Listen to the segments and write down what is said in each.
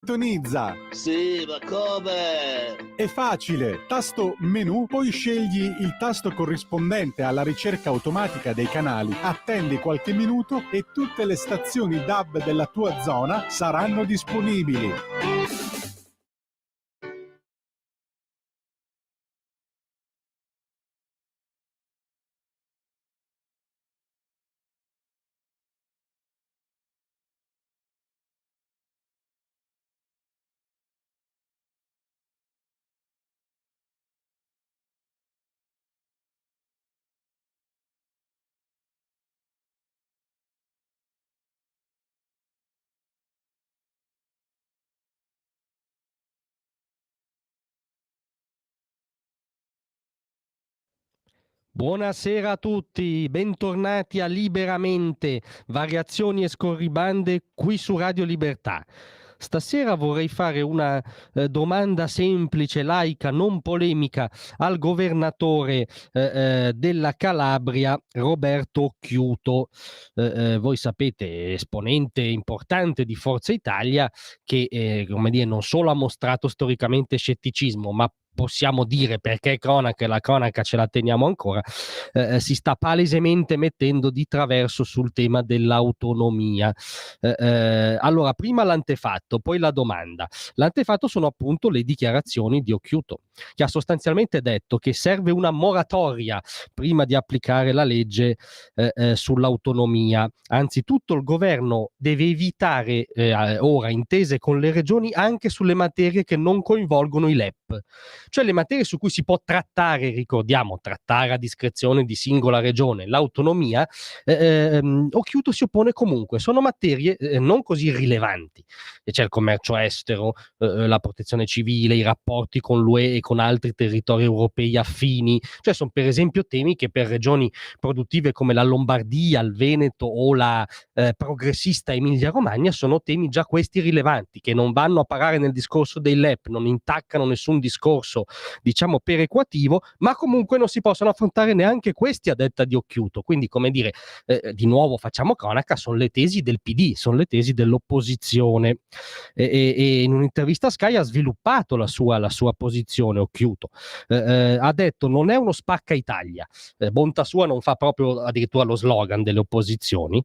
Tonizza. Sì, ma come? È facile. Tasto menu, poi scegli il tasto corrispondente alla ricerca automatica dei canali, attendi qualche minuto e tutte le stazioni DAB della tua zona saranno disponibili. Buonasera a tutti, bentornati a Liberamente, variazioni e scorribande qui su Radio Libertà. Stasera vorrei fare una domanda semplice, laica, non polemica al governatore della Calabria, Roberto Occhiuto. Voi sapete, esponente importante di Forza Italia, che come dire, non solo ha mostrato storicamente scetticismo, ma possiamo dire, perché è cronaca e la cronaca ce la teniamo ancora, si sta palesemente mettendo di traverso sul tema dell'autonomia. Allora, prima l'antefatto, poi la domanda. L'antefatto sono appunto le dichiarazioni di Occhiuto, che ha sostanzialmente detto che serve una moratoria prima di applicare la legge sull'autonomia. Anzitutto il governo deve evitare ora intese con le regioni anche sulle materie che non coinvolgono i LEP, cioè le materie su cui si può trattare, ricordiamo, trattare a discrezione di singola regione, l'autonomia. Occhiuto si oppone comunque, sono materie non così rilevanti, e c'è il commercio estero, la protezione civile, i rapporti con l'UE e con altri territori europei affini, cioè sono per esempio temi che per regioni produttive come la Lombardia, il Veneto o la progressista Emilia Romagna sono temi già questi rilevanti, che non vanno a parare nel discorso dei LEP, non intaccano nessun discorso diciamo perequativo, ma comunque non si possono affrontare neanche questi a detta di Occhiuto. Quindi, come dire, di nuovo facciamo cronaca, sono le tesi del PD, sono le tesi dell'opposizione, e in un'intervista a Sky ha sviluppato la sua posizione Occhiuto. Ha detto: non è uno spacca Italia, bontà sua non fa proprio addirittura lo slogan delle opposizioni,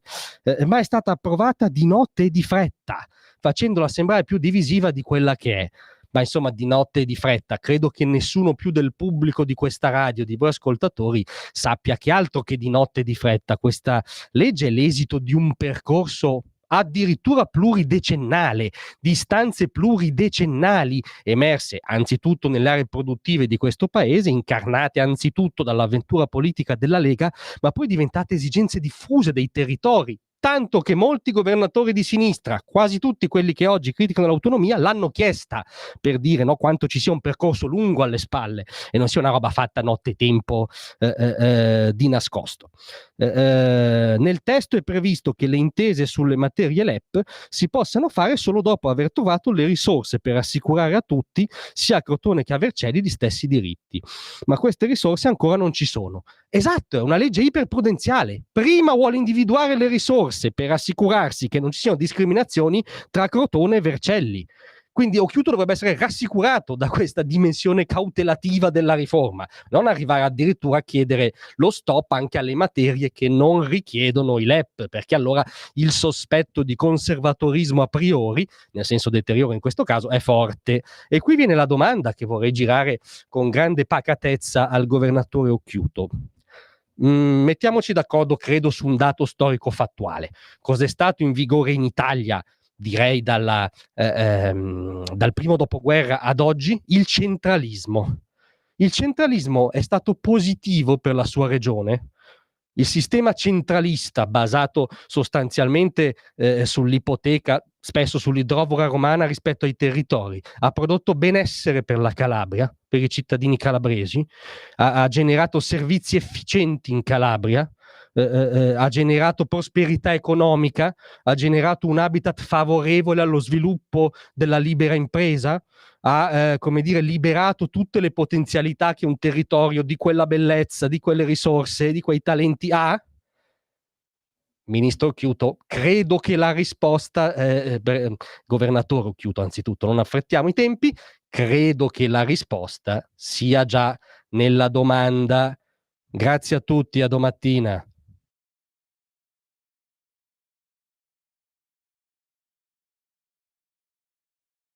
ma è stata approvata di notte e di fretta, facendola sembrare più divisiva di quella che è. Ma insomma, di notte e di fretta, credo che nessuno più del pubblico di questa radio, di voi ascoltatori, sappia che altro che di notte e di fretta. Questa legge è l'esito di un percorso addirittura pluridecennale, di istanze pluridecennali emerse anzitutto nelle aree produttive di questo paese, incarnate anzitutto dall'avventura politica della Lega, ma poi diventate esigenze diffuse dei territori, tanto che molti governatori di sinistra, quasi tutti quelli che oggi criticano l'autonomia, l'hanno chiesta, per dire, no, quanto ci sia un percorso lungo alle spalle e non sia una roba fatta nottetempo di nascosto. Nel testo è previsto che le intese sulle materie LEP si possano fare solo dopo aver trovato le risorse per assicurare a tutti, sia a Crotone che a Vercelli, gli stessi diritti. Ma queste risorse ancora non ci sono. Esatto, è una legge iperprudenziale. Prima vuole individuare le risorse per assicurarsi che non ci siano discriminazioni tra Crotone e Vercelli. Quindi Occhiuto dovrebbe essere rassicurato da questa dimensione cautelativa della riforma, non arrivare addirittura a chiedere lo stop anche alle materie che non richiedono i LEP, perché allora il sospetto di conservatorismo a priori, nel senso deteriore in questo caso, è forte. E qui viene la domanda che vorrei girare con grande pacatezza al governatore Occhiuto. Mettiamoci d'accordo, credo, su un dato storico fattuale. Cos'è stato in vigore in Italia, direi dal primo dopoguerra ad oggi? Il centralismo. Il centralismo è stato positivo per la sua regione? Il sistema centralista, basato sostanzialmente sull'ipoteca, spesso sull'idrovora romana rispetto ai territori, ha prodotto benessere per la Calabria, per i cittadini calabresi, ha generato servizi efficienti in Calabria, ha generato prosperità economica, ha generato un habitat favorevole allo sviluppo della libera impresa, ha come dire, liberato tutte le potenzialità che un territorio di quella bellezza, di quelle risorse, di quei talenti ha? Ministro Occhiuto, credo che la risposta, governatore Occhiuto, anzitutto, non affrettiamo i tempi, credo che la risposta sia già nella domanda. Grazie a tutti, a domattina.